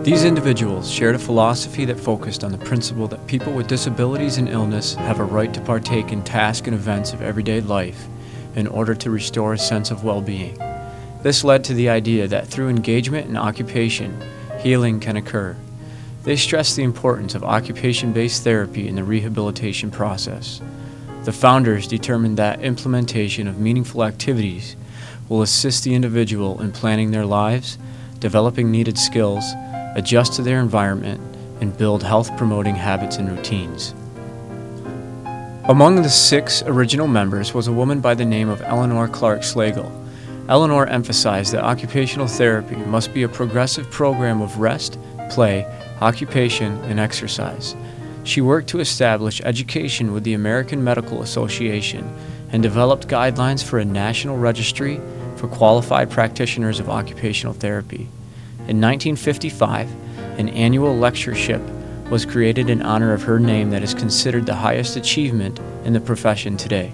These individuals shared a philosophy that focused on the principle that people with disabilities and illness have a right to partake in tasks and events of everyday life in order to restore a sense of well-being. This led to the idea that through engagement in occupation, healing can occur. They stressed the importance of occupation-based therapy in the rehabilitation process. The founders determined that implementation of meaningful activities will assist the individual in planning their lives, developing needed skills, adjust to their environment, and build health-promoting habits and routines. Among the 6 original members was a woman by the name of Eleanor Clark Slagle. Eleanor emphasized that occupational therapy must be a progressive program of rest, play, occupation, and exercise. She worked to establish education with the American Medical Association and developed guidelines for a national registry for qualified practitioners of occupational therapy. In 1955, an annual lectureship was created in honor of her name that is considered the highest achievement in the profession today.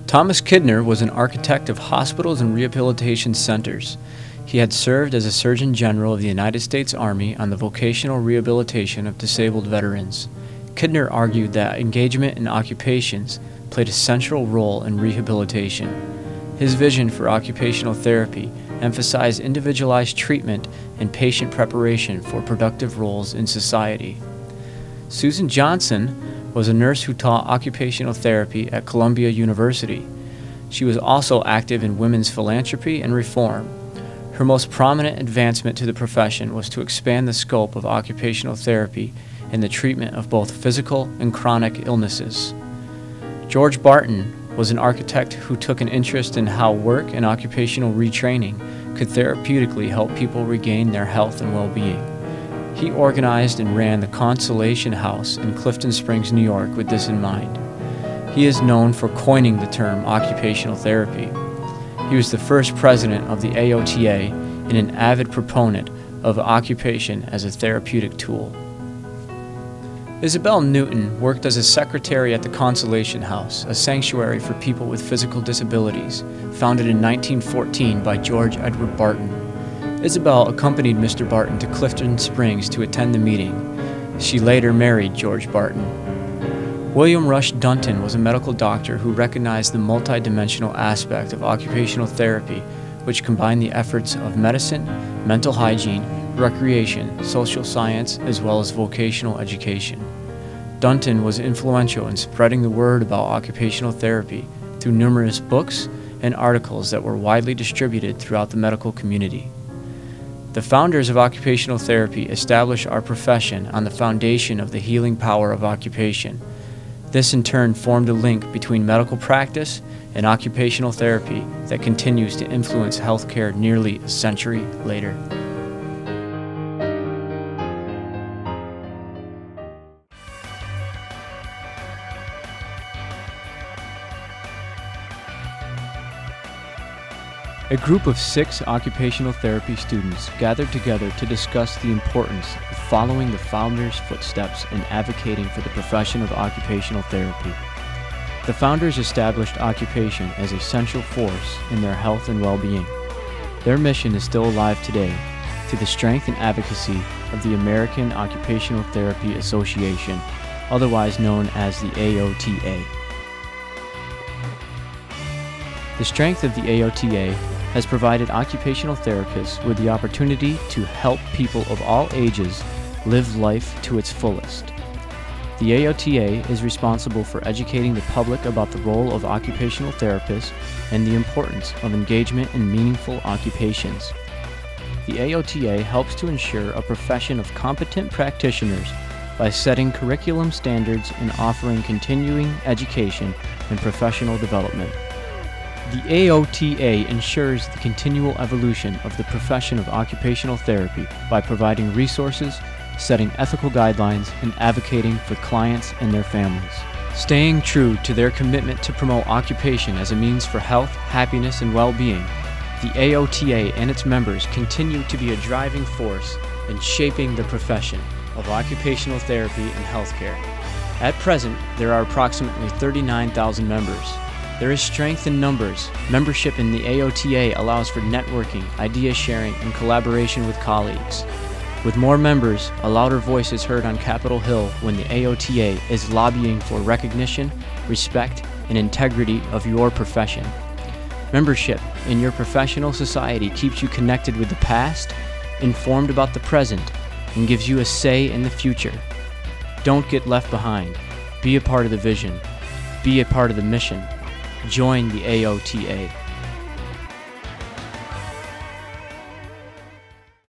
Thomas Kidner was an architect of hospitals and rehabilitation centers. He had served as a Surgeon General of the United States Army on the vocational rehabilitation of disabled veterans. Kidner argued that engagement in occupations played a central role in rehabilitation. His vision for occupational therapy emphasized individualized treatment and patient preparation for productive roles in society. Susan Johnson was a nurse who taught occupational therapy at Columbia University. She was also active in women's philanthropy and reform. Her most prominent advancement to the profession was to expand the scope of occupational therapy in the treatment of both physical and chronic illnesses. George Barton was an architect who took an interest in how work and occupational retraining could therapeutically help people regain their health and well-being. He organized and ran the Consolation House in Clifton Springs, New York with this in mind. He is known for coining the term occupational therapy. He was the first president of the AOTA and an avid proponent of occupation as a therapeutic tool. Isabel Newton worked as a secretary at the Consolation House, a sanctuary for people with physical disabilities, founded in 1914 by George Edward Barton. Isabel accompanied Mr. Barton to Clifton Springs to attend the meeting. She later married George Barton. William Rush Dunton was a medical doctor who recognized the multidimensional aspect of occupational therapy, which combined the efforts of medicine, mental hygiene, recreation, social science, as well as vocational education. Dunton was influential in spreading the word about occupational therapy through numerous books and articles that were widely distributed throughout the medical community. The founders of occupational therapy established our profession on the foundation of the healing power of occupation. This in turn formed a link between medical practice and occupational therapy that continues to influence healthcare nearly a century later. A group of 6 occupational therapy students gathered together to discuss the importance of following the founders' footsteps and advocating for the profession of occupational therapy. The founders established occupation as a central force in their health and well-being. Their mission is still alive today through the strength and advocacy of the American Occupational Therapy Association, otherwise known as the AOTA. The strength of the AOTA has provided occupational therapists with the opportunity to help people of all ages live life to its fullest. The AOTA is responsible for educating the public about the role of occupational therapists and the importance of engagement in meaningful occupations. The AOTA helps to ensure a profession of competent practitioners by setting curriculum standards and offering continuing education and professional development. The AOTA ensures the continual evolution of the profession of occupational therapy by providing resources, setting ethical guidelines, and advocating for clients and their families. Staying true to their commitment to promote occupation as a means for health, happiness, and well-being, the AOTA and its members continue to be a driving force in shaping the profession of occupational therapy and healthcare. At present, there are approximately 39,000 members. There is strength in numbers. Membership in the AOTA allows for networking, idea sharing, and collaboration with colleagues. With more members, a louder voice is heard on Capitol Hill when the AOTA is lobbying for recognition, respect, and integrity of your profession. Membership in your professional society keeps you connected with the past, informed about the present, and gives you a say in the future. Don't get left behind. Be a part of the vision. Be a part of the mission. Join the AOTA.